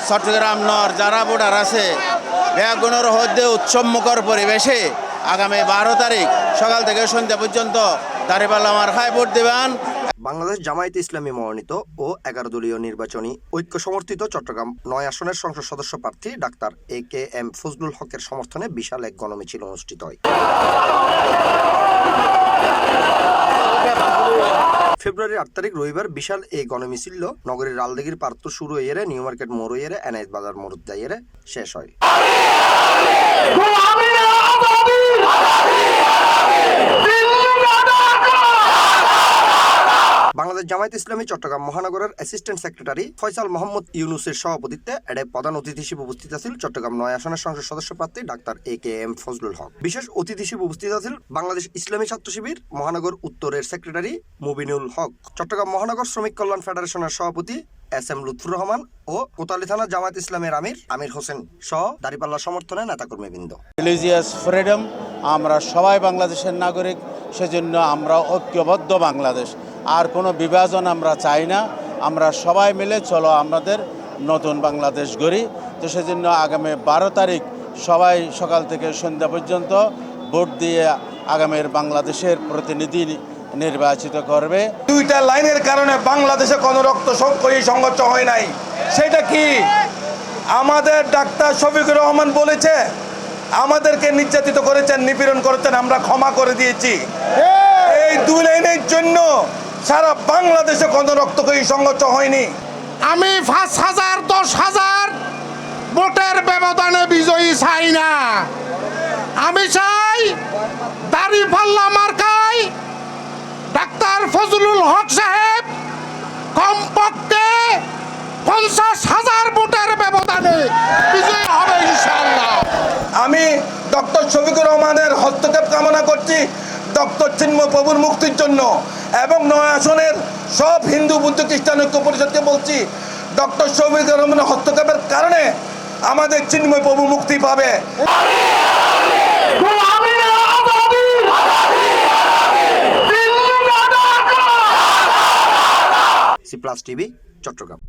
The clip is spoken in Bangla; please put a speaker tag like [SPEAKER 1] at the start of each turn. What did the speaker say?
[SPEAKER 1] চট্টগ্রাম নর যারা ভোটার আছে ব্যাগুনের হদ্দে উৎসবমুখর পরিবেশে আগামী 12 তারিখ সকাল থেকে সন্ধ্যা পর্যন্ত দাঁড়িপাল্লা মার্কায় ভোট দেবেন।
[SPEAKER 2] বাংলাদেশ জামায়াতে ইসলামী মনোনীত ও 11 দলীয় নির্বাচনী ঐক্য সমর্থিত চট্টগ্রাম 9 আসনের সংসদ সদস্য প্রার্থী ডাক্তার AKM ফজলুল হকের সমর্থনে বিশাল এক গণমিছিল অনুষ্ঠিত হয়। ফেব্রুয়ারির 8 তারিখ রবিবার বিশাল এই গণমিছিল নগরীর রালদিঘির পার্থ শুরু হয়ে নিউ মার্কেট মোড় হয়ে এনায়েত বাজার মোড় দিয়ে শেষ হয়। বাংলাদেশ জামায়াতে ইসলামী চট্টগ্রাম মহানগরের অ্যাসিস্ট্যান্ট সেক্রেটারি ফয়সাল মোহাম্মদ ইউনুসের সভাপতিত্বে এর প্রধান অতিথি হিসেবে উপস্থিত আছেন চট্টগ্রাম 9 আসনের সংসদ সদস্য প্রার্থী ডাক্তার AKM ফজলুল হক। বিশেষ অতিথি হিসেবে উপস্থিত আছেন বাংলাদেশ ইসলামী ছাত্র শিবির মহানগর উত্তরের সেক্রেটারি মুবিনুল হক, চট্টগ্রাম মহানগর শ্রমিক কল্যাণ ফেডারেশনের সভাপতি SM লুৎফুর রহমান ও কোতোয়ালি থানা জামায়াত ইসলামের আমির হোসেন সহ দাঁড়িপাল্লা সমর্থনে নেতাকর্মীবৃন্দ।
[SPEAKER 1] রিলিজিয়াস ফ্রিডম, আমরা সবাই বাংলাদেশের নাগরিক, সেজন্য আমরা ঐক্যবদ্ধ বাংলাদেশ, আর কোনো বিভাজন আমরা চাই না। আমরা সবাই মিলে চলো আমাদের নতুন বাংলাদেশ গড়ি। তো সেজন্য আগামী 12 তারিখ সবাই সকাল থেকে সন্ধ্যা পর্যন্ত ভোট দিয়ে আগামীর বাংলাদেশের প্রতিনিধি নির্বাচিত করবে।
[SPEAKER 3] দুইটা লাইনের কারণে বাংলাদেশে কোনো রক্ত সংঘর্ষ হয় নাই। সেটা কি? আমাদের ডাক্তার শফিকুর রহমান বলেছে আমাদেরকে নির্যাতিত করেছেন, নিপীড়ন করেছেন, আমরা ক্ষমা করে দিয়েছি। এই দুই লাইনের জন্য সারা বাংলাদেশে কোনো রক্তক্ষয়ী সংঘর্ষ হয়নি।
[SPEAKER 4] আমি 5,000 10,000 ভোটের ব্যবধানে বিজয়ী চাই না। আমি চাই দাঁড়িপাল্লা মার্কায় ডাক্তার ফজলুল হক সাহেব কমপক্ষে 50,000 ভোটের ব্যবধানে বিজয়ী হবে ইনশাআল্লাহ।
[SPEAKER 3] আমি ডক্টর শফিকুর রহমানের হস্তক্ষেপ কামনা করছি ডক্টর চিন্ময় প্রভুর মুক্তির জন্য, এবং 9 আসনের সব হিন্দু বুদ্ধ খ্রিস্টান ঐক্য পরিষদকে বলছি ডক্টর শফিকুর রহমানের হস্তক্ষেপের কারণে আমাদের চিন্ময় প্রভু মুক্তি পাবে।
[SPEAKER 2] C+ TV Chittagong.